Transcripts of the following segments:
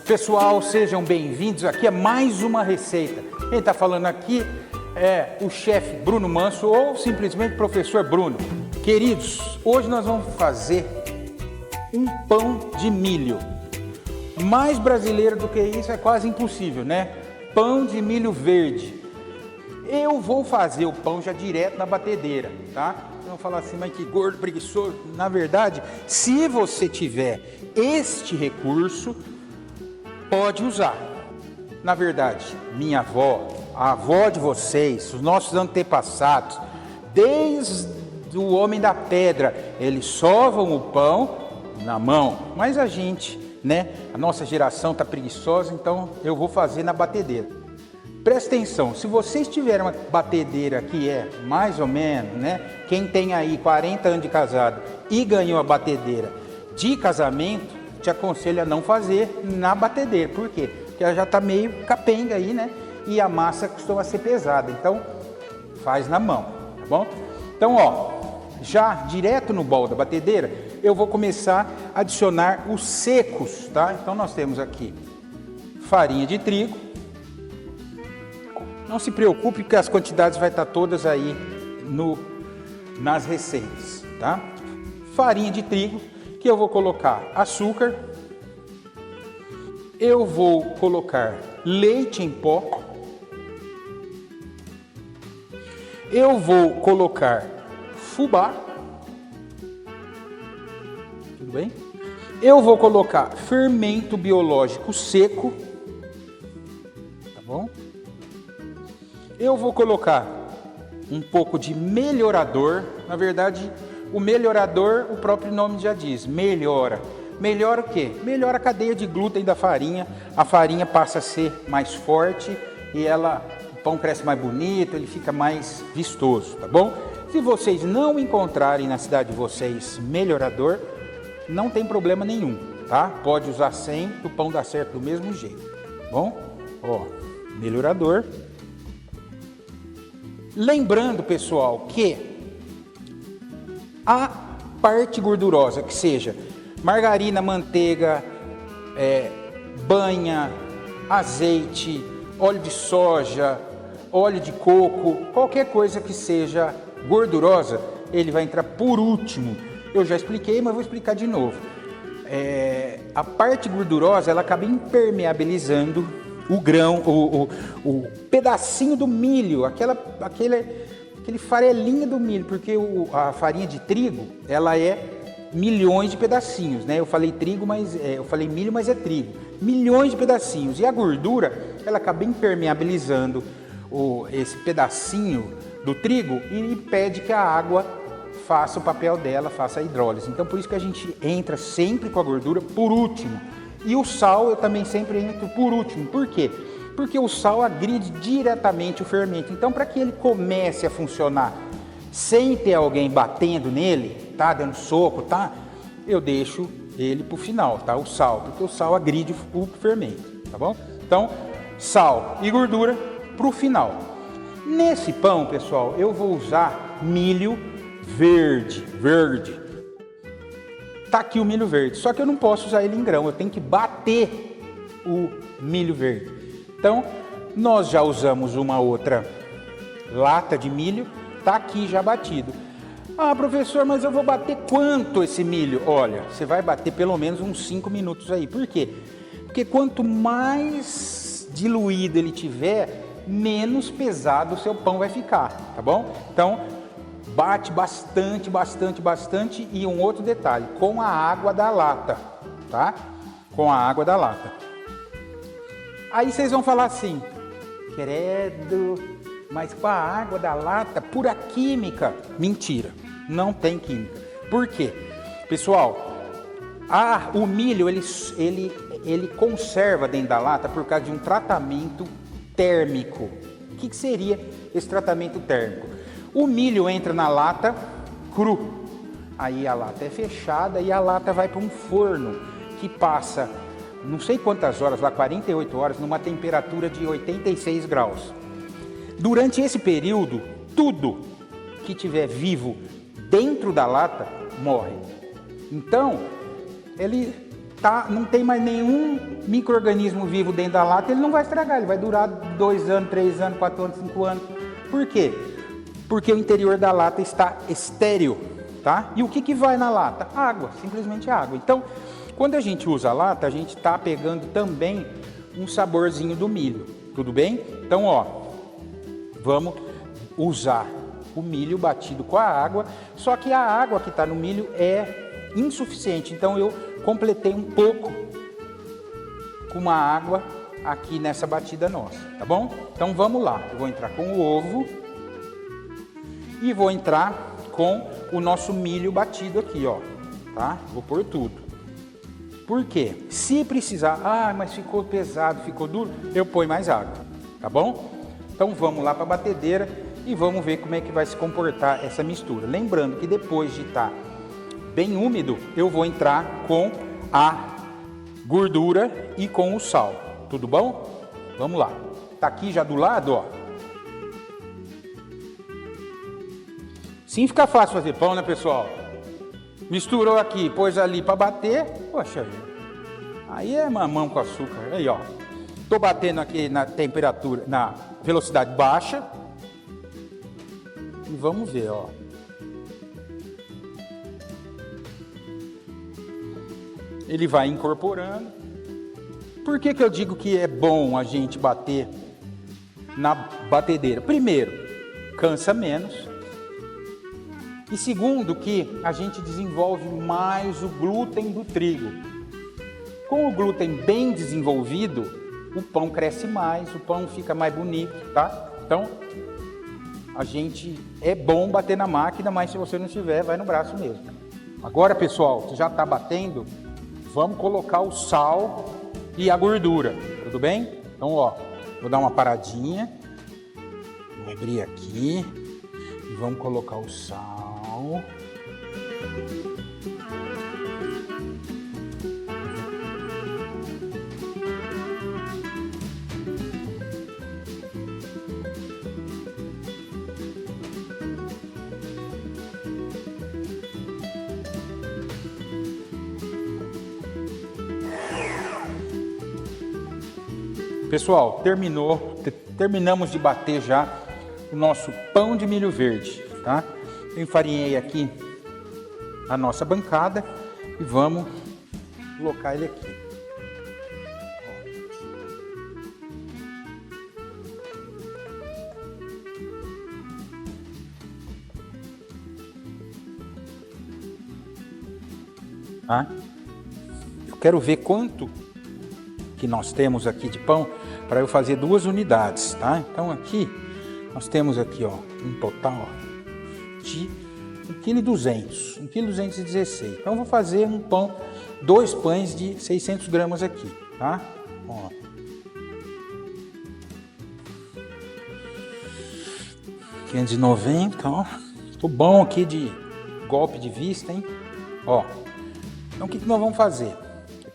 Pessoal, sejam bem-vindos. Aqui é mais uma receita. Quem está falando aqui é o chefe Bruno Manso ou simplesmente professor Bruno. Queridos, hoje nós vamos fazer um pão de milho. Mais brasileiro do que isso é quase impossível, né? Pão de milho verde. Eu vou fazer o pão já direto na batedeira, tá? Vão falar assim, mas que gordo, preguiçoso. Na verdade, se você tiver este recurso, pode usar. Na verdade, minha avó, a avó de vocês, os nossos antepassados, desde o homem da pedra, eles sovam o pão na mão. Mas a gente, né, a nossa geração está preguiçosa, então eu vou fazer na batedeira. Presta atenção, se vocês tiverem uma batedeira que é mais ou menos, né, quem tem aí 40 anos de casado e ganhou a batedeira de casamento, te aconselho a não fazer na batedeira. Por quê? Porque ela já está meio capenga aí, né? E a massa costuma ser pesada. Então, faz na mão, tá bom? Então, ó, já direto no bol da batedeira, eu vou começar a adicionar os secos, tá? Então, nós temos aqui farinha de trigo. Não se preocupe, porque as quantidades vai estar todas aí nas receitas, tá? Farinha de trigo, que eu vou colocar açúcar, eu vou colocar leite em pó, eu vou colocar fubá, tudo bem? Eu vou colocar fermento biológico seco, tá bom? Eu vou colocar um pouco de melhorador, na verdade, o melhorador, o próprio nome já diz, melhora. Melhora o quê? Melhora a cadeia de glúten da farinha, a farinha passa a ser mais forte e o pão cresce mais bonito, ele fica mais vistoso, tá bom? Se vocês não encontrarem na cidade de vocês melhorador, não tem problema nenhum, tá? Pode usar sem, o pão dá certo do mesmo jeito, tá bom? Ó, melhorador. Lembrando, pessoal, que a parte gordurosa, que seja margarina, manteiga, banha, azeite, óleo de soja, óleo de coco, qualquer coisa que seja gordurosa, ele vai entrar por último. Eu já expliquei, mas vou explicar de novo. A parte gordurosa, ela acaba impermeabilizando o grão, o pedacinho do milho, aquele farelinho do milho, porque a farinha de trigo, ela é milhões de pedacinhos, né? Eu falei trigo, mas eu falei milho, mas é trigo. Milhões de pedacinhos. E a gordura, ela acaba impermeabilizando esse pedacinho do trigo e impede que a água faça o papel dela, faça a hidrólise. Então, por isso que a gente entra sempre com a gordura por último. E o sal eu também sempre entro por último. Por quê? Porque o sal agride diretamente o fermento. Então, para que ele comece a funcionar sem ter alguém batendo nele, tá, dando soco, tá, eu deixo ele para o final, tá, o sal, porque o sal agride o fermento, tá bom? Então, sal e gordura para o final. Nesse pão, pessoal, eu vou usar milho verde. Tá aqui o milho verde, só que eu não posso usar ele em grão, eu tenho que bater o milho verde. Então, nós já usamos uma outra lata de milho, tá aqui já batido. Ah, professor, mas eu vou bater quanto esse milho? Olha, você vai bater pelo menos uns 5 minutos aí. Por quê? Porque quanto mais diluído ele tiver, menos pesado o seu pão vai ficar, tá bom? Então, bate bastante. E um outro detalhe, com a água da lata, tá? Com a água da lata. Aí vocês vão falar assim, credo, mas com a água da lata, pura química. Mentira, não tem química. Por quê? Pessoal, o milho, ele conserva dentro da lata por causa de um tratamento térmico. O que seria esse tratamento térmico? O milho entra na lata cru, aí a lata é fechada e a lata vai para um forno que passa não sei quantas horas, lá 48 horas, numa temperatura de 86 graus. Durante esse período, tudo que tiver vivo dentro da lata morre. Então, ele não tem mais nenhum micro-organismo vivo dentro da lata, ele não vai estragar, ele vai durar 2 anos, 3 anos, 4 anos, 5 anos. Por quê? Porque o interior da lata está estéril, tá? E o que vai na lata? Água, simplesmente água. Então, quando a gente usa a lata, a gente está pegando também um saborzinho do milho, tudo bem? Então, ó, vamos usar o milho batido com a água, só que a água que está no milho é insuficiente, então eu completei um pouco com uma água aqui nessa batida nossa, tá bom? Então vamos lá, eu vou entrar com o ovo e vou entrar com o nosso milho batido aqui, ó, tá? Vou pôr tudo. Por quê? Se precisar, mas ficou pesado, ficou duro, eu ponho mais água, tá bom? Então vamos lá para a batedeira e vamos ver como é que vai se comportar essa mistura. Lembrando que depois de estar bem úmido, eu vou entrar com a gordura e com o sal, tudo bom? Vamos lá. Tá aqui já do lado, ó. Sim, fica fácil fazer pão, né, pessoal? Misturou aqui, pôs ali para bater. Poxa, aí é mamão com açúcar. Aí, ó. Tô batendo aqui na temperatura, na velocidade baixa. E vamos ver, ó. Ele vai incorporando. Por que eu digo que é bom a gente bater na batedeira? Primeiro, cansa menos. E segundo, que a gente desenvolve mais o glúten do trigo. Com o glúten bem desenvolvido, o pão cresce mais, o pão fica mais bonito, tá? Então, é bom bater na máquina, mas se você não tiver, vai no braço mesmo. Agora, pessoal, você já está batendo, vamos colocar o sal e a gordura, tudo bem? Então, ó, vou dar uma paradinha, vou abrir aqui e vamos colocar o sal. Pessoal, terminamos de bater já o nosso pão de milho verde, tá? Eu enfarinhei aqui a nossa bancada e vamos colocar ele aqui. Tá? Eu quero ver quanto que nós temos aqui de pão para eu fazer 2 unidades, tá? Então aqui nós temos aqui, ó, um total de 1,2 kg, 1,216 kg. Então eu vou fazer um pão, 2 pães de 600 gramas aqui, tá? Ó. R$590, ó. Tô bom aqui de golpe de vista, hein? Ó. Então o que nós vamos fazer?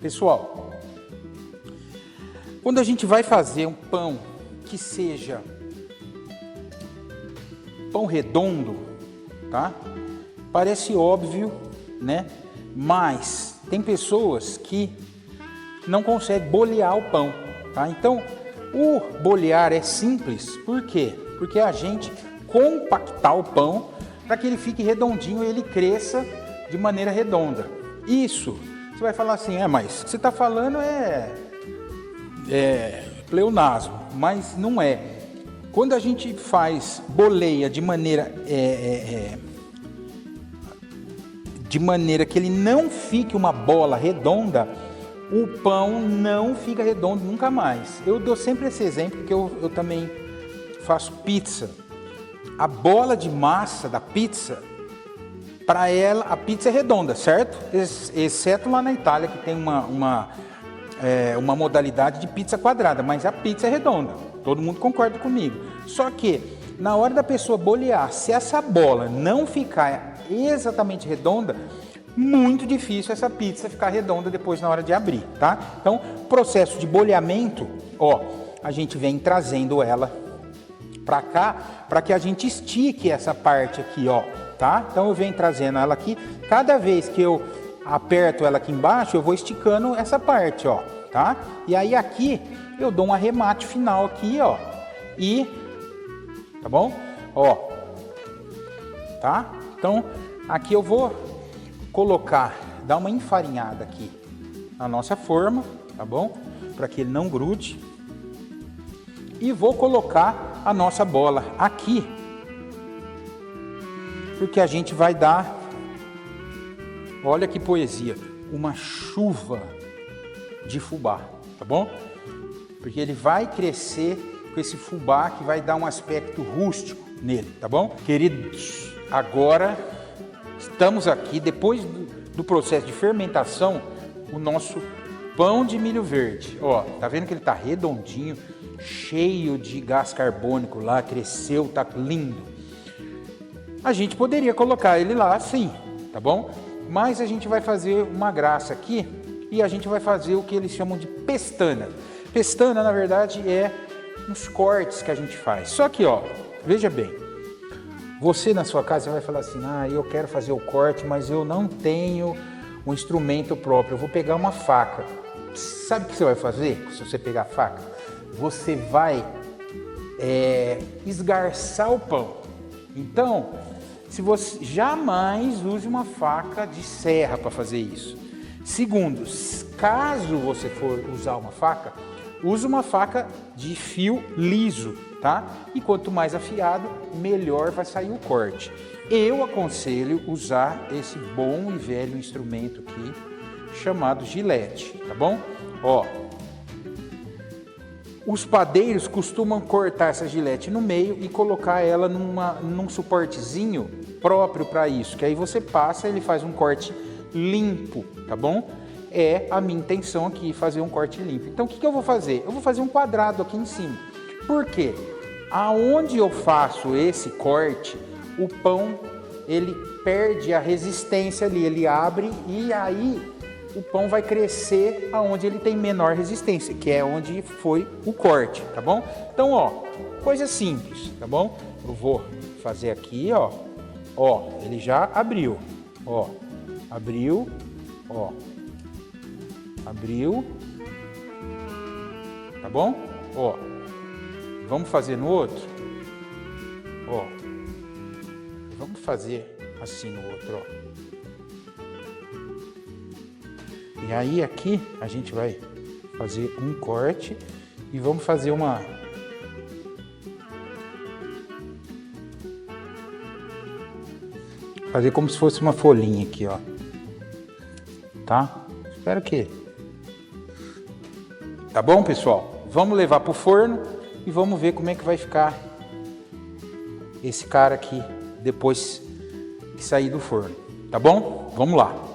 Pessoal, quando a gente vai fazer um pão que seja pão redondo, tá? Parece óbvio, né? Mas tem pessoas que não conseguem bolear o pão, tá? Então, o bolear é simples, por quê? Porque a gente compactar o pão para que ele fique redondinho e ele cresça de maneira redonda. Isso, você vai falar assim, mas o que você está falando é pleonasmo, mas não é. Quando a gente faz boleia de maneira que ele não fique uma bola redonda, o pão não fica redondo nunca mais. Eu dou sempre esse exemplo porque eu também faço pizza. A bola de massa da pizza, para ela, a pizza é redonda, certo? Exceto lá na Itália, que tem uma modalidade de pizza quadrada, mas a pizza é redonda. Todo mundo concorda comigo. Só que, na hora da pessoa bolear, se essa bola não ficar exatamente redonda, muito difícil essa pizza ficar redonda depois na hora de abrir, tá? Então, processo de boleamento, ó, a gente vem trazendo ela para cá, para que a gente estique essa parte aqui, ó, tá? Então eu venho trazendo ela aqui, cada vez que eu aperto ela aqui embaixo, eu vou esticando essa parte, ó, tá? E aí aqui eu dou um arremate final aqui, ó, e, tá bom? Ó, tá? Então, aqui eu vou colocar, dar uma enfarinhada aqui na nossa forma, tá bom? Para que ele não grude. E vou colocar a nossa bola aqui, porque a gente vai dar, olha que poesia, uma chuva de fubá, tá bom? Porque ele vai crescer com esse fubá que vai dar um aspecto rústico nele, tá bom? Queridos, agora estamos aqui, depois do processo de fermentação, o nosso pão de milho verde. Ó, tá vendo que ele tá redondinho, cheio de gás carbônico lá, cresceu, tá lindo. A gente poderia colocar ele lá assim, tá bom? Mas a gente vai fazer uma graça aqui e a gente vai fazer o que eles chamam de pestana. Pestana, na verdade, é uns cortes que a gente faz. Só que, ó, veja bem, você na sua casa vai falar assim, ah, eu quero fazer o corte, mas eu não tenho um instrumento próprio, eu vou pegar uma faca. Sabe o que você vai fazer se você pegar a faca? Você vai esgarçar o pão. Então, se você jamais use uma faca de serra para fazer isso. Segundo, caso você for usar uma faca, use uma faca de fio liso, tá? E quanto mais afiado, melhor vai sair o corte. Eu aconselho usar esse bom e velho instrumento aqui, chamado gilete, tá bom? Ó, os padeiros costumam cortar essa gilete no meio e colocar ela num suportezinho próprio para isso, que aí você passa e ele faz um corte limpo, tá bom? É a minha intenção aqui, fazer um corte limpo. Então, o que eu vou fazer? Eu vou fazer um quadrado aqui em cima. Por quê? Aonde eu faço esse corte, o pão, ele perde a resistência ali, ele abre e aí o pão vai crescer aonde ele tem menor resistência, que é onde foi o corte, tá bom? Então, ó, coisa simples, tá bom? Eu vou fazer aqui, ó, ele já abriu, ó, abriu, ó, abriu, tá bom? Ó, vamos fazer no outro, ó, vamos fazer assim no outro, ó. E aí aqui a gente vai fazer um corte e vamos fazer fazer como se fosse uma folhinha aqui, ó. Tá? Espero que... Tá bom, pessoal? Vamos levar pro forno e vamos ver como é que vai ficar esse cara aqui depois que sair do forno. Tá bom? Vamos lá.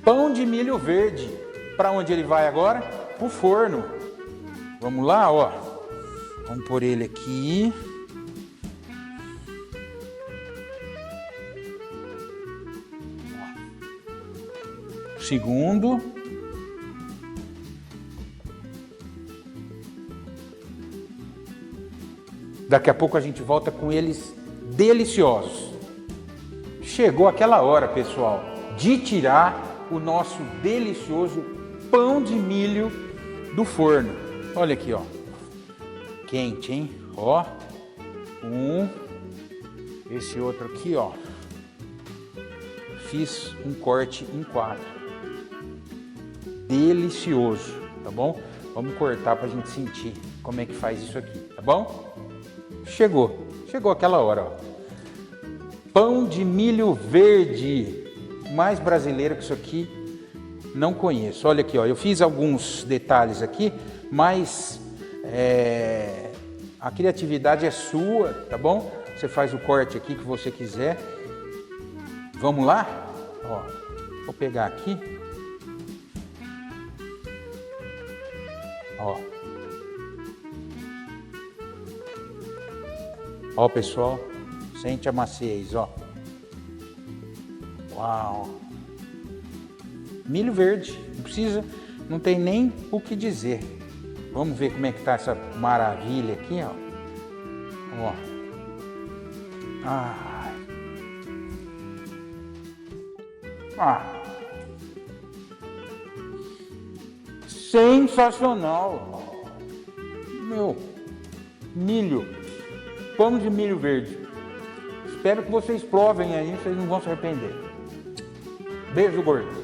Pão de milho verde. Para onde ele vai agora? Pro forno. Vamos lá, ó. Vamos pôr ele aqui. Segundo. Daqui a pouco a gente volta com eles deliciosos. Chegou aquela hora, pessoal, de tirar o nosso delicioso pão de milho do forno. Olha aqui, ó. Quente, hein? Ó. Esse outro aqui, ó. Fiz um corte em 4. Delicioso, tá bom? Vamos cortar pra gente sentir como é que faz isso aqui, tá bom? Chegou aquela hora, ó. Pão de milho verde. Mais brasileiro que isso aqui, não conheço. Olha aqui, ó, eu fiz alguns detalhes aqui, mas a criatividade é sua, tá bom? Você faz o corte aqui que você quiser. Vamos lá? Ó, vou pegar aqui. Ó. Ó, pessoal, sente a maciez, ó. Uau! Milho verde, não tem nem o que dizer. Vamos ver como é que tá essa maravilha aqui, ó. Ó. Ai. Ah. sensacional. Meu, milho, pão de milho verde. Espero que vocês provem aí, vocês não vão se arrepender. Beijo gordo.